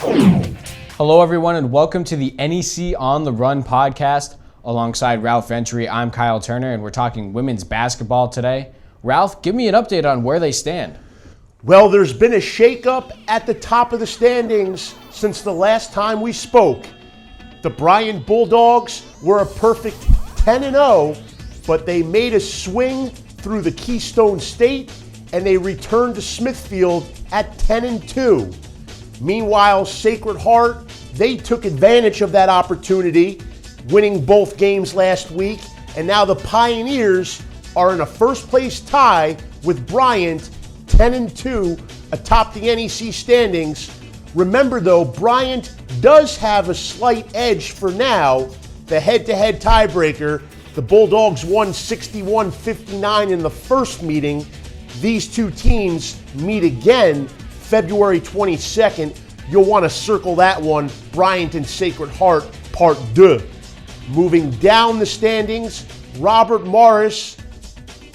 Hello, everyone, and welcome to the NEC On The Run podcast. Alongside Ralph Ventre, I'm Kyle Turner, and we're talking women's basketball today. Ralph, give me an update on where they stand. Well, there's been a shakeup at the top of the standings since the last time we spoke. The Bryant Bulldogs were a perfect 10-0, but they made a swing through the Keystone State, and they returned to Smithfield at 10-2. Meanwhile, Sacred Heart, they took advantage of that opportunity, winning both games last week, and now the Pioneers are in a first-place tie with Bryant, 10-2, atop the NEC standings. Remember, though, Bryant does have a slight edge for now, the head-to-head tiebreaker. The Bulldogs won 61-59 in the first meeting. These two teams meet again February 22nd. You'll want to circle that one, Bryant and Sacred Heart, Part 2. Moving down the standings, Robert Morris,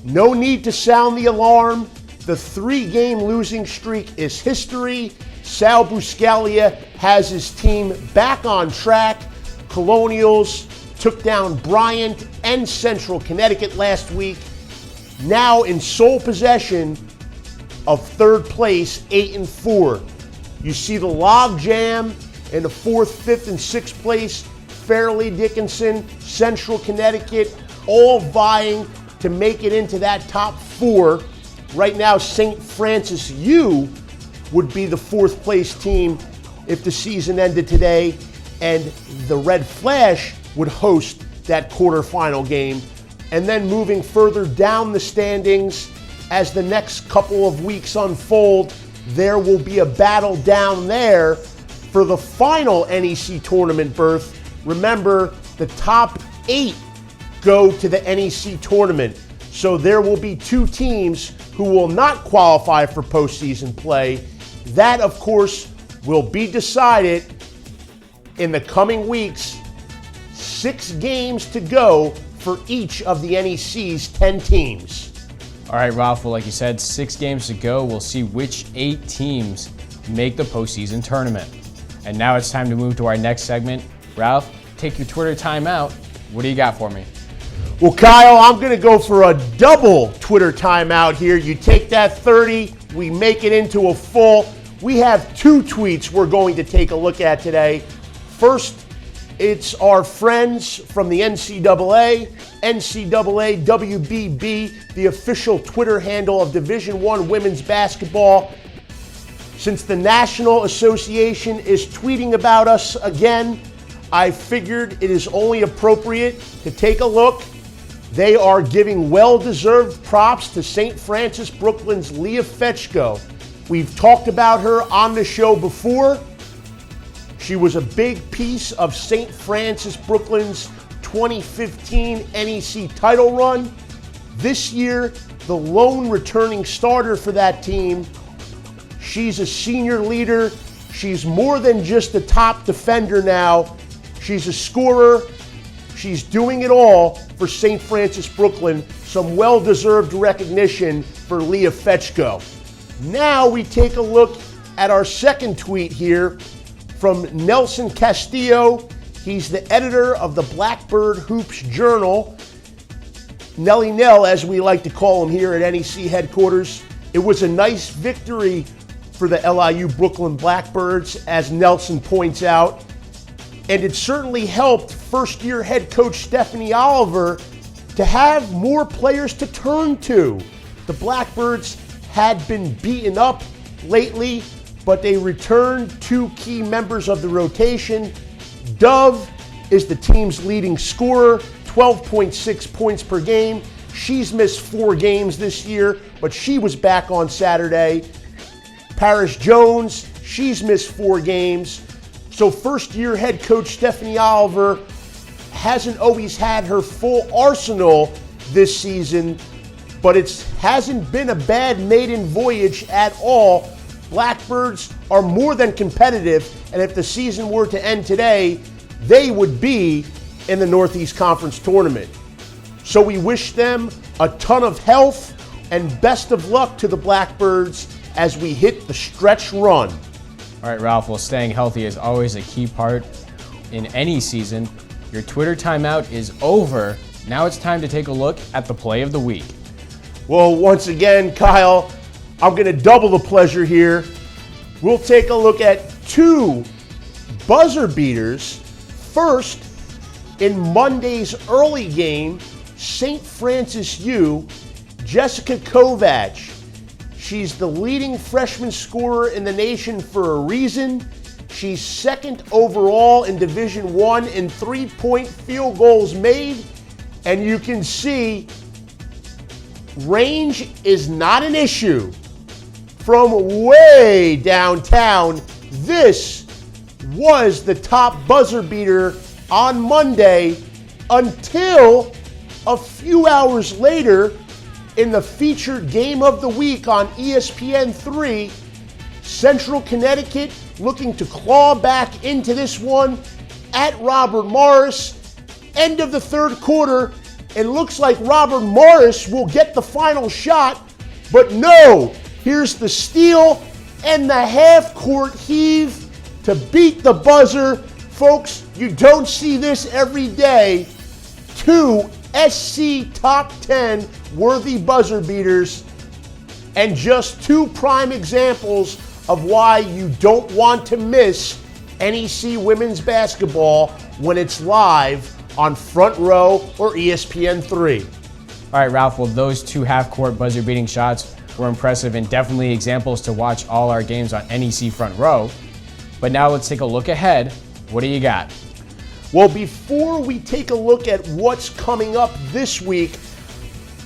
no need to sound the alarm. The 3-game losing streak is history. Sal Buscaglia has his team back on track. Colonials took down Bryant and Central Connecticut last week. Now in sole possession of third place, 8-4. You see the log jam in the 4th, 5th, and 6th place. Fairleigh Dickinson, Central Connecticut, all vying to make it into that top 4. Right now, St. Francis U would be the 4th place team if the season ended today, and the Red Flash would host that quarterfinal game. And then moving further down the standings, as the next couple of weeks unfold, there will be a battle down there for the final NEC tournament berth. Remember, the top 8 go to the NEC tournament. So there will be 2 teams who will not qualify for postseason play. That, of course, will be decided in the coming weeks. 6 games to go for each of the NEC's 10 teams. All right, Ralph, well, like you said, 6 games to go. We'll see which 8 teams make the postseason tournament. And now it's time to move to our next segment. Ralph, take your Twitter timeout. What do you got for me? Well, Kyle, I'm going to go for a double Twitter timeout here. You take that 30, we make it into a full. We have 2 tweets we're going to take a look at today. First, it's our friends from the NCAA WBB, the official Twitter handle of Division I women's basketball. Since the National Association is tweeting about us again, I figured it is only appropriate to take a look. They are giving well-deserved props to St. Francis Brooklyn's Leah Fetchko. We've talked about her on the show before. She was a big piece of St. Francis Brooklyn's 2015 NEC title run. This year, the lone returning starter for that team. She's a senior leader. She's more than just a top defender now. She's a scorer. She's doing it all for St. Francis Brooklyn. Some well-deserved recognition for Leah Fetchko. Now we take a look at our second tweet here from Nelson Castillo. He's the editor of the Blackbird Hoops Journal. Nelly Nell, as we like to call him here at NEC headquarters. It was a nice victory for the LIU Brooklyn Blackbirds, as Nelson points out. And it certainly helped first-year head coach Stephanie Oliver to have more players to turn to. The Blackbirds had been beaten up lately, but they returned 2 key members of the rotation. Dove is the team's leading scorer, 12.6 points per game. She's missed 4 games this year, but she was back on Saturday. Paris Jones, she's missed 4 games. So first-year head coach Stephanie Oliver hasn't always had her full arsenal this season, but it hasn't been a bad maiden voyage at all. Blackbirds are more than competitive, and if the season were to end today, they would be in the Northeast Conference Tournament. So we wish them a ton of health and best of luck to the Blackbirds as we hit the stretch run. All right, Ralph, well, staying healthy is always a key part in any season. Your Twitter timeout is over. Now it's time to take a look at the play of the week. Well, once again, Kyle, I'm going to double the pleasure here. We'll take a look at two buzzer beaters. First, in Monday's early game, St. Francis U, Jessica Kovac. She's the leading freshman scorer in the nation for a reason. She's second overall in Division I in three-point field goals made. And you can see range is not an issue. From way downtown, this was the top buzzer beater on Monday until a few hours later in the featured game of the week on ESPN3, Central Connecticut looking to claw back into this one at Robert Morris. End of the third quarter, it looks like Robert Morris will get the final shot, but no, here's the steal and the half-court heave to beat the buzzer. Folks, you don't see this every day. Two SC top 10 worthy buzzer beaters, and just two prime examples of why you don't want to miss NEC women's basketball when it's live on Front Row or ESPN3. All right, Ralph, well, those two half-court buzzer-beating shots were impressive and definitely examples to watch all our games on NEC Front Row. But now let's take a look ahead. What do you got? Well, before we take a look at what's coming up this week,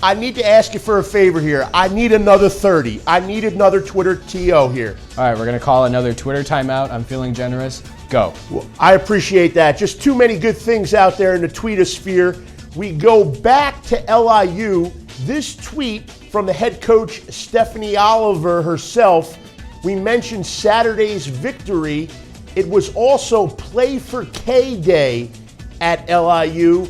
I need to ask you for a favor here. I need another 30. I need another Twitter TO here. All right, we're going to call another Twitter timeout. I'm feeling generous. Go. Well, I appreciate that. Just too many good things out there in the tweetosphere. We go back to LIU. This tweet from the head coach, Stephanie Oliver herself. We mentioned Saturday's victory. It was also Play for K Day at LIU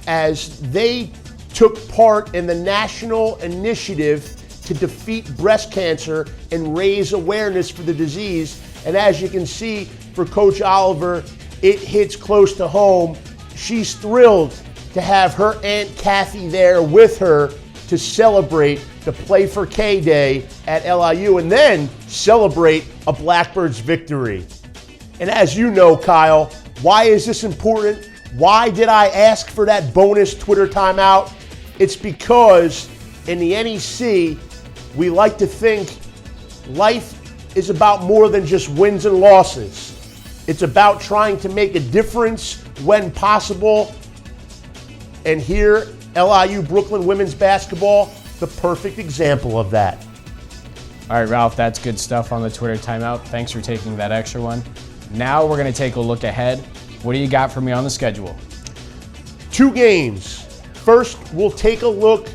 as they took part in the national initiative to defeat breast cancer and raise awareness for the disease. And as you can see, for Coach Oliver, it hits close to home. She's thrilled to have her Aunt Kathy there with her to celebrate the Play for K Day at LIU and then celebrate a Blackbirds victory. And as you know, Kyle, why is this important? Why did I ask for that bonus Twitter timeout? It's because in the NEC, we like to think life is about more than just wins and losses. It's about trying to make a difference when possible. And here, LIU Brooklyn women's basketball, the perfect example of that. All right, Ralph, that's good stuff on the Twitter timeout. Thanks for taking that extra one. Now we're going to take a look ahead. What do you got for me on the schedule? Two games. First, we'll take a look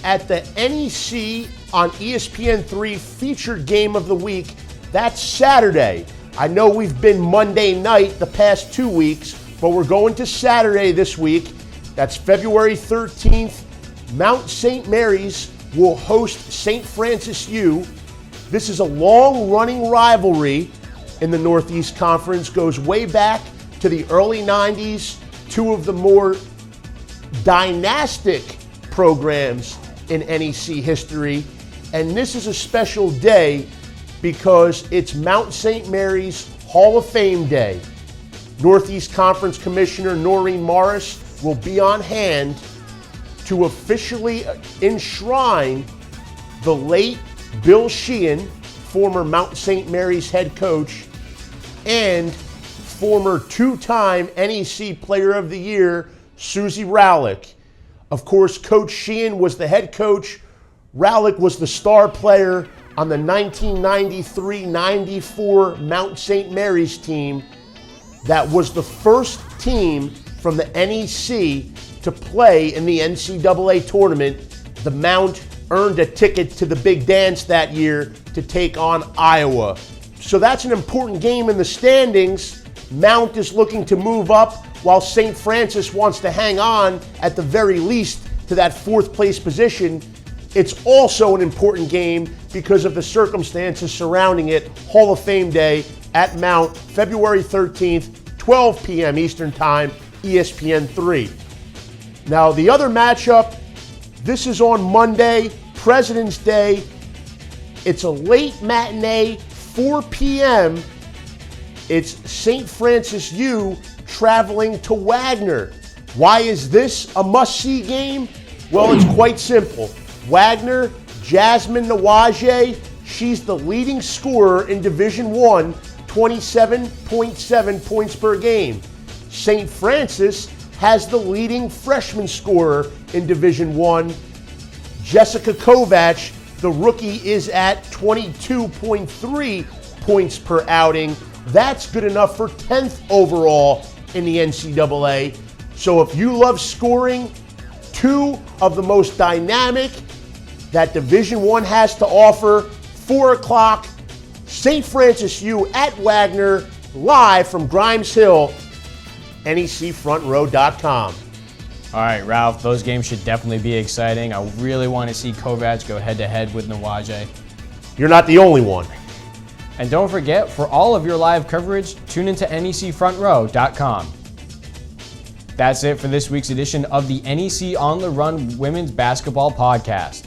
at the NEC on ESPN3 featured game of the week. That's Saturday. I know we've been Monday night the past 2 weeks, but we're going to Saturday this week. That's February 13th. Mount St. Mary's will host St. Francis U. This is a long-running rivalry in the Northeast Conference, goes way back to the early 90s, two of the more dynastic programs in NEC history. And this is a special day because it's Mount St. Mary's Hall of Fame Day. Northeast Conference Commissioner Noreen Morris will be on hand to officially enshrine the late Bill Sheehan, former Mount St. Mary's head coach, and former two-time NEC Player of the Year, Susie Rowlick. Of course, Coach Sheehan was the head coach. Rowlick was the star player on the 1993-94 Mount St. Mary's team that was the first team from the NEC to play in the NCAA tournament. The Mount earned a ticket to the big dance that year to take on Iowa. So that's an important game in the standings. Mount is looking to move up while St. Francis wants to hang on at the very least to that fourth place position. It's also an important game because of the circumstances surrounding it. Hall of Fame Day, at Mount, February 13th, 12 p.m. Eastern Time, ESPN 3. Now, the other matchup, this is on Monday, President's Day. It's a late matinee, 4 p.m. It's St. Francis U traveling to Wagner. Why is this a must-see game? Well, it's quite simple. Wagner, Jasmine Nawaje, she's the leading scorer in Division I, 27.7 points per game. St. Francis has the leading freshman scorer in Division I. Jessica Kovac, the rookie, is at 22.3 points per outing. That's good enough for 10th overall in the NCAA. So if you love scoring, two of the most dynamic that Division I has to offer, 4 o'clock, St. Francis U at Wagner, live from Grimes Hill, NECFrontRow.com. All right, Ralph, those games should definitely be exciting. I really want to see Kovac go head-to-head with Nawaje. You're not the only one. And don't forget, for all of your live coverage, tune into NECFrontRow.com. That's it for this week's edition of the NEC On The Run Women's Basketball Podcast.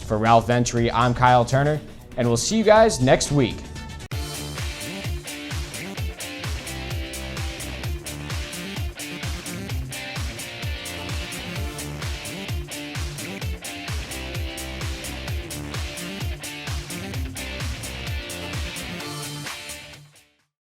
For Ralph Ventre, I'm Kyle Turner, and we'll see you guys next week.